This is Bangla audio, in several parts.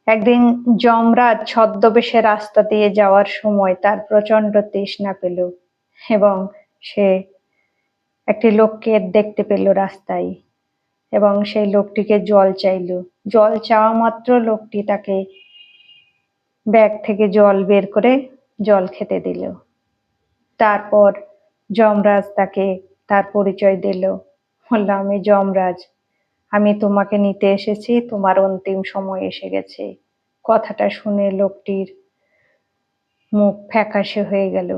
একদিন যমরাজ ছদ্মবেশে রাস্তা দিয়ে যাওয়ার সময় তার প্রচন্ড তৃষ্ণা পেল এবং সে একটি লোককে দেখতে পেল রাস্তায় এবং সেই লোকটিকে জল চাইল। জল চাওয়া মাত্র লোকটি তাকে ব্যাগ থেকে জল বের করে জল খেতে দিল। তারপর যমরাজ তাকে তার পরিচয় দিল, বলল, আমি যমরাজ, আমি তোমাকে নিতে এসেছি, তোমার অন্তিম সময় এসে গেছে। কথাটা শুনে লোকটির মুখ ফ্যাকাশে হয়ে গেল।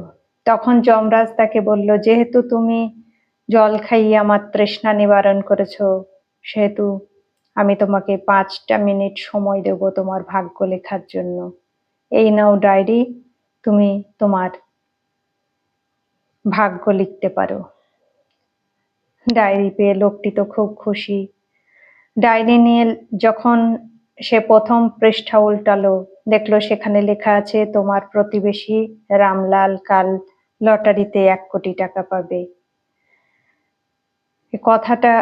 তখন যমরাজ তাকে বলল, যেহেতু তুমি জল খাইয়ে আমার তৃষ্ণা নিবারণ করেছ, সেহেতু আমি তোমাকে 5টা মিনিট সময় দেব তোমার ভাগ্য লেখার জন্য। এই নাও ডায়েরি, তুমি তোমার ভাগ্য লিখতে পারো। ডায়েরি পেয়ে লোকটি তো খুব খুশি। ডায়েরি নিয়ে যখন সে প্রথম পৃষ্ঠা উল্টালো, দেখলো সেখানে লেখা আছে, তোমার প্রতিবেশী রামলাল কাল লটারিতে 1 কোটি টাকা পাবে। এ কথাটা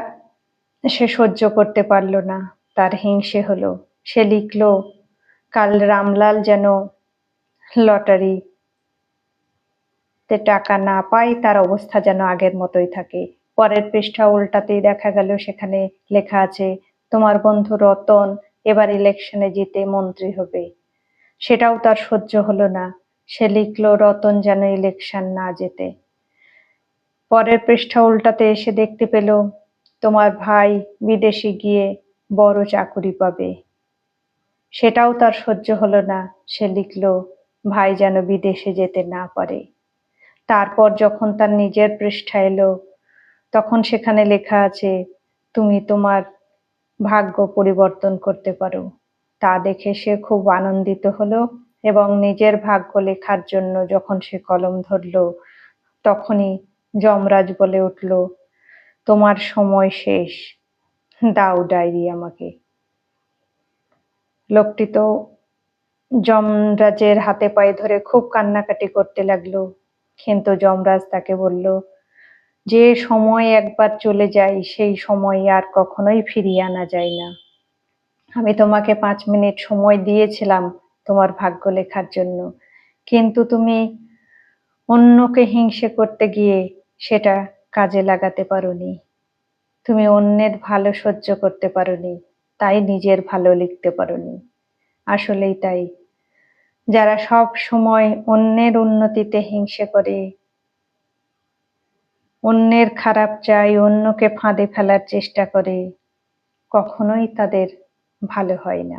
সে সহ্য করতে পারল না, তার হিংসে হলো। সে লিখলো, কাল রামলাল যেন লটারিতে টাকা না পায়, তার অবস্থা যেন আগের মতোই থাকে। পরের পৃষ্ঠা উল্টাতেই দেখা গেল সেখানে লেখা আছে, তোমার বন্ধু রতন এবার ইলেকশনে জিতে মন্ত্রী হবে। সেটাও তার সহ্য হলো না, সে লিখলো, রতন যেন ইলেকশন না জেতে। পরের পৃষ্ঠা উল্টাতে এসে দেখতে পেল, তোমার ভাই বিদেশে গিয়ে বড় চাকুরি পাবে। সেটাও তার সহ্য হলো না, সে লিখলো, ভাই যেন বিদেশে যেতে না পারে। তারপর যখন তার নিজের পৃষ্ঠা এলো, তখন সেখানে লেখা আছে, তুমি তোমার ভাগ্য পরিবর্তন করতে পারো। তা দেখে সে খুব আনন্দিত হলো এবং নিজের ভাগ্য লেখার জন্য যখন সে কলম ধরলো, তখনই যমরাজ বলে উঠল, তোমার সময় শেষ, দাও ডায়েরি আমাকে। লোকটি তো যমরাজের হাতে পায়ে ধরে খুব কান্নাকাটি করতে লাগলো, কিন্তু যমরাজ তাকে বলল, যে সময় একবার চলে যায় সেই সময় আর কখনোই ফিরিয়ে আনা যায় না। আমি তোমাকে 5 মিনিট সময় দিয়েছিলাম তোমার ভাগ্য লেখার জন্য, কিন্তু তুমি অন্যকে হিংসে করতে গিয়ে সেটা কাজে লাগাতে পারোনি। তুমি অন্যের ভালো সহ্য করতে পারোনি, তাই নিজের ভালো লিখতে পারোনি। আসলেই তাই, যারা সব সময় অন্যের উন্নতিতে হিংসে করে, অন্যের খারাপ চায়, অন্যকে ফাঁদে ফেলার চেষ্টা করে, কখনোই তাদের ভালো হয় না।